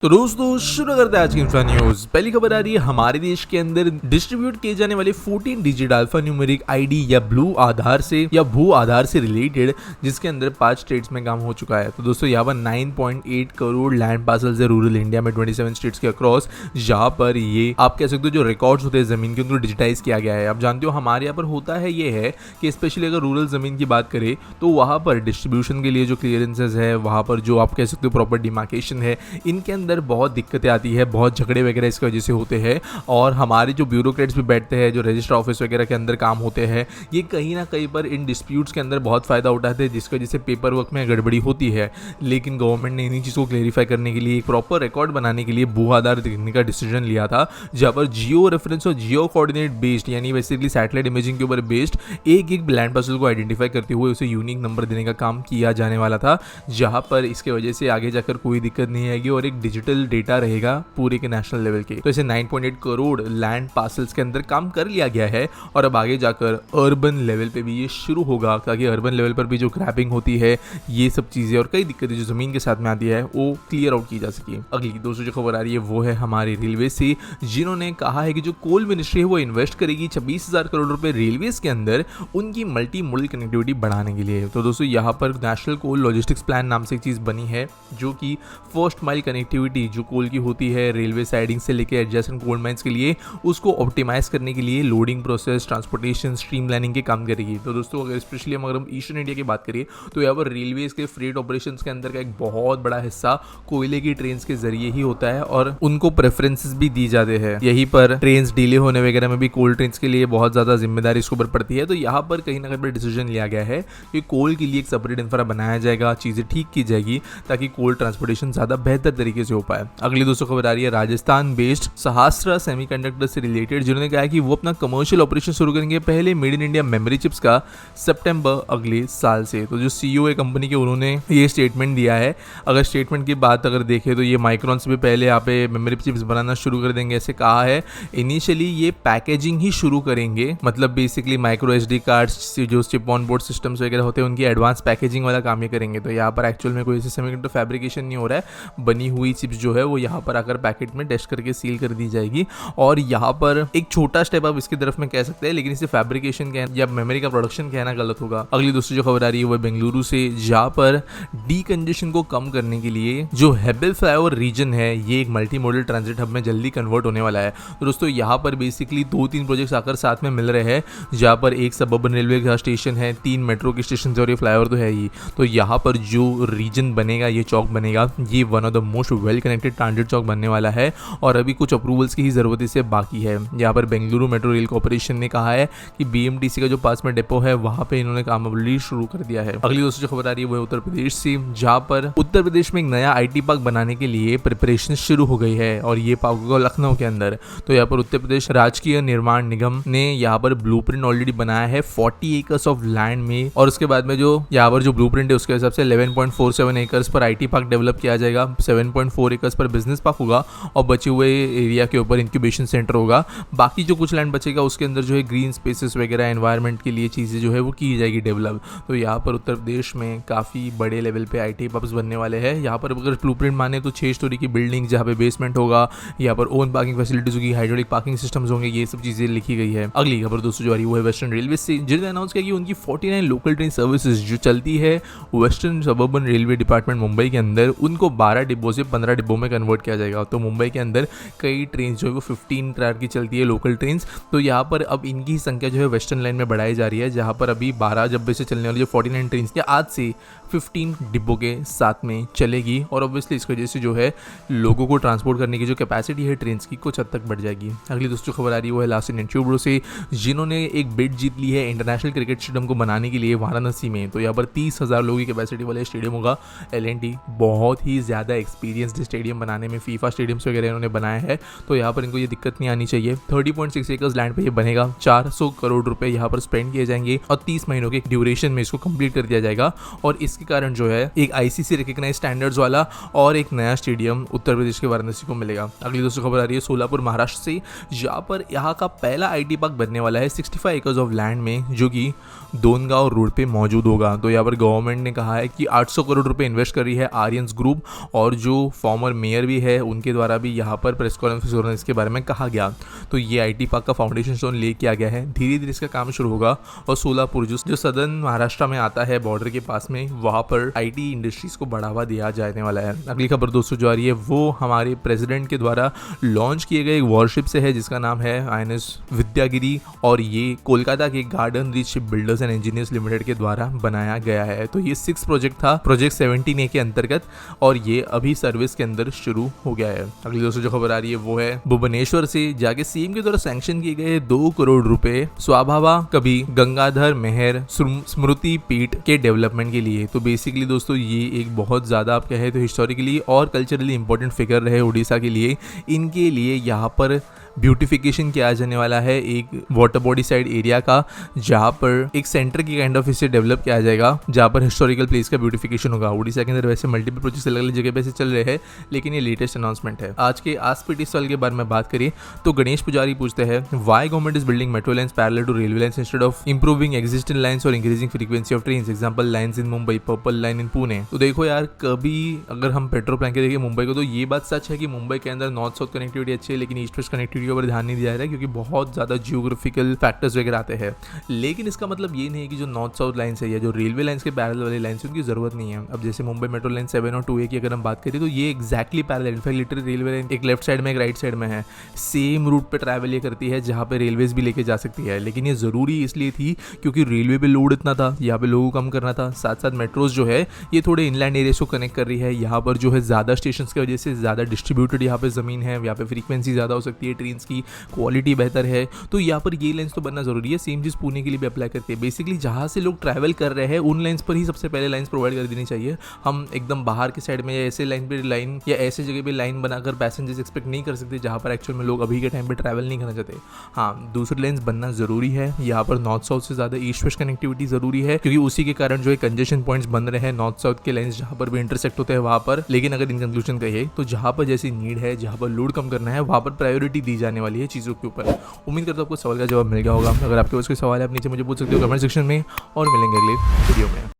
तो दोस्तों शुरू करते हैं आज की इंफ्रा न्यूज। पहली खबर आ रही है हमारे देश के अंदर डिस्ट्रीब्यूट किए जाने वाले 14 डिजिट अल्फा न्यूमेरिक आईडी या ब्लू आधार से या भू आधार से रिलेटेड, जिसके अंदर 5 स्टेट्स में काम हो चुका है। तो दोस्तों यहाँ पर 9.8 करोड़ लैंड पार्सल्स है रूरल इंडिया में 27 स्टेट्स के अक्रॉस, जहाँ पर ये आप कह सकते हो जो रिकॉर्ड्स होते हैं जमीन के उनको डिजिटाइज किया गया है। आप जानते हो हमारे यहाँ पर होता है ये है कि स्पेशली अगर रूरल जमीन की बात करें तो वहाँ पर डिस्ट्रीब्यूशन के लिए जो क्लियरेंसेज है, वहाँ पर जो आप कह सकते हो प्रॉपर डिमार्केशन है, इनके अंदर बहुत दिक्कतें आती है, बहुत झगड़े वगैरह इसकी वजह से होते हैं। और हमारे जो ब्यूरोक्रेट्स भी बैठते हैं, जो रजिस्टर ऑफिस वगैरह के अंदर काम होते हैं, ये कहीं ना कहीं पर इन डिस्प्यूट्स के अंदर बहुत फ़ायदा उठाते हैं, जिसकी वजह से पेपर वर्क में गड़बड़ी होती है। लेकिन गवर्नमेंट ने इन्हीं चीज़ों को क्लेरिफाई करने के लिए, एक प्रॉपर रिकॉर्ड बनाने के लिए भू आधार देखने का डिसीजन लिया था, जहाँ पर जियो रेफरेंस और जियो कोऑर्डिनेट बेस्ड यानी बेसिकली सैटेलाइट इमेजिंग के ऊपर बेस्ड एक लैंड पार्सल को आइडेंटिफाई करते हुए उसे यूनिक नंबर देने का काम किया जाने वाला था, जहाँ पर इसके वजह से आगे जाकर कोई दिक्कत नहीं आएगी और एक डिजिटल डेटा रहेगा पूरे के नेशनल लेवल के। तो इसे 9.8 करोड़ लैंड पार्सल्स के अंदर काम कर लिया गया है और अब आगे जाकर अर्बन लेवल पे भी ये शुरू होगा, ताकि अर्बन लेवल पर भी जो ग्रैबिंग होती है, ये सब चीज़ें और कई दिक्कतें जो ज़मीन के साथ में आती है, वो क्लियर आउट की जा सके। अगली दोस्तों जो खबर आ रही है वो है हमारी रेलवे से, जिन्होंने कहा है कि जो कोल मिनिस्ट्री है वो इन्वेस्ट करेगी 26,000 करोड़ रुपए रेलवेज के अंदर उनकी मल्टी मोडल कनेक्टिविटी बढ़ाने के लिए। तो दोस्तों यहाँ पर नेशनल कोल लॉजिस्टिक्स प्लान नाम से एक चीज़ बनी है, जो कि फर्स्ट माइल कनेक्टिविटी जो कोल की होती है रेलवे साइडिंग से लेकर एडजेसेंट कोल माइंस के लिए, उसको ऑप्टिमाइज करने के लिए लोडिंग प्रोसेस, ट्रांसपोर्टेशन, स्ट्रीमलाइनिंग के काम करेगी। तो दोस्तों अगर स्पेशली हम ईस्टर्न इंडिया की बात करिए तो यहाँ पर रेलवेज के फ्रेट ऑपरेशन के अंदर का एक बहुत बड़ा हिस्सा कोयले की ट्रेन के जरिए ही होता है और उनको प्रेफरेंसेस भी दी जाते हैं। यहीं पर ट्रेन डिले होने वगैरह में भी कोल ट्रेन के लिए बहुत ज्यादा जिम्मेदारी इसके ऊपर पड़ती है। तो यहाँ पर कहीं ना कहीं डिसीजन लिया गया है कि कोल के लिए एक सेपरेट इंफ्रा बनाया जाएगा, चीजें ठीक की जाएगी ताकि कोल ट्रांसपोर्टेशन ज्यादा बेहतर तरीके से हो पाए। अगली दोस्तों खबर आ रही है राजस्थान बेस्ड सहस्त्र सेमीकंडक्टर से रिलेटेड, जिन्होंने कहा कि वो अपना कमर्शियल ऑपरेशन शुरू करेंगे पहले made in India memory chips का सितंबर अगले साल से। तो जो सीईओ है कंपनी के, उन्होंने ये स्टेटमेंट दिया है। अगर स्टेटमेंट की बात अगर देखें तो ये माइक्रॉन से भी पहले यहाँ पे मेमोरी चिप्स बनाना शुरू कर देंगे, ऐसे कहा है। इनिशियली ये पैकेजिंग ही शुरू करेंगे, मतलब बेसिकली माइक्रो एसडी कार्ड्स जो चिप ऑन बोर्ड सिस्टम्स वगैरह होते हैं उनकी एडवांस पैकेजिंग वाला काम ये करेंगे। तो यहाँ पर एक्चुअल में कोई ऐसे सेमीकंडक्टर फैब्रिकेशन नहीं हो रहा है, बनी हुई चिप्स जो है वो यहाँ पर आकर पैकेट में टेस्ट करके सील कर दी जाएगी। और यहाँ पर एक छोटा स्टेप आप इसकी तरफ में कह सकते हैं, लेकिन इसे फैब्रिकेशन या मेमोरी का प्रोडक्शन कहना गलत होगा। अगली दूसरी जो खबर आ रही है वो बेंगलुरु से, जहाँ पर डीकंजेशन को कम करने के लिए जो हेबल फ्लाईओवर रीजन है, ये एक मल्टी मॉडल ट्रांजिट हब में जल्दी कन्वर्ट होने वाला है। तो दोस्तों यहाँ पर बेसिकली 2-3 प्रोजेक्ट्स आकर साथ में मिल रहे हैं, जहाँ पर एक सबअर्बन रेलवे का स्टेशन है, 3 मेट्रो के स्टेशन और ये फ्लाईओवर तो है ही। तो यहाँ पर जो रीजन बनेगा, ये चौक बनेगा, ये one of the most well connected transit चौक बनने वाला है और अभी कुछ अप्रूवल्स की ही जरूरत इससे बाकी है। यहाँ पर बेंगलुरु मेट्रो रेल कॉर्पोरेशन ने कहा है कि बीएमटीसी का जो पास में डिपो है वहां पे इन्होंने काम ऑलरेडी शुरू कर दिया है। अगली दोस्तों जो खबर आ रही है वो है उत्तर प्रदेश से, जहाँ पर उत्तर प्रदेश में एक नया आईटी पार्क बनाने के लिए प्रिपरेशन शुरू हो गई है और ये पार्क होगा लखनऊ के अंदर। तो यहाँ पर उत्तर प्रदेश राजकीय निर्माण निगम ने यहाँ पर ब्लूप्रिंट ऑलरेडी बनाया है 40 एकर्स ऑफ लैंड में, और उसके बाद में जो यहाँ पर जो ब्लूप्रिंट है उसके हिसाब से 11.47 एकर्स पर आईटी पार्क डेवलप किया जाएगा, 7.4 एकर्स पर बिजनेस पार्क होगा और बचे हुए एरिया के ऊपर इंक्यूबेशन सेंटर होगा। बाकी जो कुछ लैंड बचेगा उसके अंदर जो है ग्रीन स्पेसेस वगैरह एनवायरनमेंट के लिए चीज़ें जो है वो की जाएगी डेवलप। तो यहाँ पर उत्तर प्रदेश में काफ़ी बड़े लेवल पे आईटी पब्स बनने वाले हैं। यहाँ पर अगर ब्लूप्रिंट माने तो 6 स्टोरी की बिल्डिंग, जहाँ पे बेसमेंट होगा, यहाँ पर ओन पार्किंग फैसिलिटीज होगी, हाइड्रोलिक पार्किंग सिस्टम्स होंगे, ये सब चीज़ें लिखी गई है। अगली खबर दोस्तों जो आ रही है वो है वेस्टर्न रेलवे से, जिन्होंने अनाउंस किया कि उनकी 49 लोकल ट्रेन सर्विसेज जो चलती है western suburban railway department Mumbai के अंदर, उनको 12 डिब्बों से 15 डिब्बों में कन्वर्ट किया जाएगा। तो मुंबई के अंदर कई ट्रेन जो है वो 15 ट्रैक की चलती है लोकल ट्रेन। तो यहाँ पर अब इनकी संख्या जो है वेस्टर्न लाइन में बढ़ाई जा रही है, जहाँ पर अभी 12 डब्बे से चलने वाली जो 49 ट्रेन या आज से 15 डिब्बों के साथ में चलेगी और ऑब्वियसली इसकी वजह से जो है लोगों को ट्रांसपोर्ट करने की जो कैपेसिटी है ट्रेन की कुछ हद तक बढ़ जाएगी। अगली दोस्तों खबर आ रही है वो है लास्ट इंडियन ट्यूबरो से, जिन्होंने एक बिड जीत ली है इंटरनेशनल क्रिकेट स्टेडियम को बनाने के लिए वाराणसी में। तो यहाँ पर 30,000 लोगों की कैपेसिटी वाले स्टेडियम होगा। L&T बहुत ही ज़्यादा एक्सपीरियंस्ड स्टेडियम बनाने में, फीफा स्टेडियम्स वगैरह इन्होंने बनाया है, तो यहाँ पर इनको ये दिक्कत नहीं आनी चाहिए। 30.6 एकर्स लैंड पे ये बनेगा, 400 करोड़ रुपए यहाँ पर स्पेंड किए जाएंगे और 30 महीनों के ड्यूरेशन में इसको कंप्लीट कर दिया जाएगा। और इसके जिसके कारण जो है एक आईसीसी रिकग्नाइज स्टैंडर्ड्स वाला और एक नया स्टेडियम उत्तर प्रदेश के वाराणसी को मिलेगा। अगली दोस्तों खबर आ रही है सोलापुर महाराष्ट्र से, जहाँ पर यहाँ का पहला आईटी पार्क बनने वाला है 65 एकर्स ऑफ लैंड में, जो कि दोनगांव रोड पे मौजूद होगा। तो यहाँ पर गवर्नमेंट ने कहा है कि 800 करोड़ रुपए इन्वेस्ट कर रही है आर्यंस ग्रुप, और जो फॉर्मर मेयर भी है उनके द्वारा भी यहाँ पर प्रेस कॉन्फ्रेंस दौरान इसके बारे में कहा गया। तो ये आईटी पार्क का फाउंडेशन स्टोन ले किया गया है, धीरे धीरे इसका काम शुरू होगा और सोलापुर जो सदर्न महाराष्ट्र में आता है बॉर्डर के पास में, वहाँ पर आईटी इंडस्ट्रीज को बढ़ावा दिया जाने वाला है। अगली खबर दोस्तों जो आ रही है वो हमारे प्रेसिडेंट के द्वारा लॉन्च किए गए एक वॉरशिप से है, जिसका नाम है INS विद्यागिरी, और ये कोलकाता के garden reach ship builders and engineers limited के द्वारा बनाया गया है। तो ये 6 प्रोजेक्ट था प्रोजेक्ट 17A के अंतर्गत, और ये अभी सर्विस के अंदर शुरू हो गया है। अगली दोस्तों जो खबर आ रही है वो है भुवनेश्वर से, जाके सीएम के द्वारा सैंक्शन किए गए 2 करोड़ रुपए स्वाभावा कवि गंगाधर मेहर स्मृति पीठ के डेवलपमेंट के लिए। तो बेसिकली दोस्तों ये एक बहुत ज्यादा आप कहें तो हिस्टोरिकली और कल्चरली इंपॉर्टेंट फिगर रहे उड़ीसा के लिए। इनके लिए यहाँ पर ब्यूटिफिकेशन किया जाने वाला है एक वाटर बॉडी साइड एरिया का, जहाँ पर एक सेंटर की काइंड ऑफ इसे डेवलप किया जाएगा, जहाँ पर हिस्टोरिकल प्लेस का ब्यूटिफिकेशन होगा। उड़ीसा के अंदर वैसे मल्टीपल प्रोजेक्ट्स अलग अलग जगह पे से चल रहे हैं, लेकिन ये लेटेस्ट अनाउंसमेंट है। आज के आसपीटी स्थल के बारे में बात करें तो गणेश पुजारी पूछते हैं why government is building metro lines parallel to railway lines instead of improving existing lines और increasing frequency of trains, example lines in Mumbai, purple line in Pune. तो देखो यार, कभी अगर हम पेट्रोल प्लान के देखें मुंबई को, तो ये बात सच है कि मुंबई के अंदर नॉर्थ साउथ कनेक्टिविटी अच्छी है, लेकिन ईस्ट वेस्ट कनेक्टिविटी के ऊपर ध्यान नहीं दिया, क्योंकि बहुत ज्यादा जियोग्राफिकल फैक्टर्स वगैरह आते हैं। लेकिन इसका मतलब ये नहीं है कि जो नॉर्थ साउथ लाइन्स है या जो रेलवे लाइन्स के पैरेलल वाली लाइन्स है उनकी जरूरत नहीं है। अब जैसे मुंबई मेट्रो लाइन 7 और 2A की अगर हम बात करें तो ये exactly parallel, in fact literally railway line एक लेफ्ट साइड में एक राइट साइड में है, सेम रूट पे ट्रैवल ये करती है, जहाँ पे रेलवेज भी लेके जा सकती है। लेकिन ये जरूरी इसलिए थी क्योंकि रेलवे पे लोड इतना था, यहाँ पे लोगों को कम करना था। साथ साथ मेट्रोज जो है ये थोड़े इनलैंड एरिया को कनेक्ट कर रही है, यहाँ पर जो है ज्यादा स्टेशन की वजह से ज्यादा डिस्ट्रीब्यूटेड यहाँ पे जमीन है, यहाँ पे फ्रीक्वेंसी ज्यादा हो सकती है, ट्रेन की क्वालिटी बेहतर है, तो यहाँ पर ये लाइन्स तो बनना जरूरी है। सेम चीज पुणे के लिए भी अप्लाई करती है। बेसिकली जहाँ से लोग ट्रैवल कर रहे हैं उन लाइन्स पर ही सबसे पहले लाइन्स प्रोवाइड कर देनी चाहिए। हम एकदम बाहर के साइड में या ऐसे लाइन पे लाइन या ऐसे जगह पे लाइन बनाकर पैसेंजर्स एक्सपेक्ट नहीं कर सकते जहाँ पर एक्चुअल में लोग अभी के टाइम पे ट्रैवल नहीं करना चाहते। हाँ, दूसरी लाइन्स बनना जरूरी है। यहाँ पर नॉर्थ साउथ से ज्यादा ईस्ट वेस्ट कनेक्टिविटी जरूरी है, क्योंकि उसी के कारण जो है कंजेशन पॉइंट्स बन रहे हैं नॉर्थ साउथ के लाइन्स जहाँ पर भी इंटरसेक्ट होते हैं वहाँ पर। लेकिन अगर इन कंक्लूजन कहिए तो जहाँ पर जैसी नीड है, जहाँ पर लोड कम करना है, वहाँ पर प्रायोरिटी दी जाने वाली है चीजों के ऊपर। उम्मीद करता हूँ आपको सवाल का जवाब मिल गया होगा। अगर आपके पास कोई सवाल है आप नीचे मुझे पूछ सकते हो कमेंट सेक्शन में, और मिलेंगे अगले वीडियो में।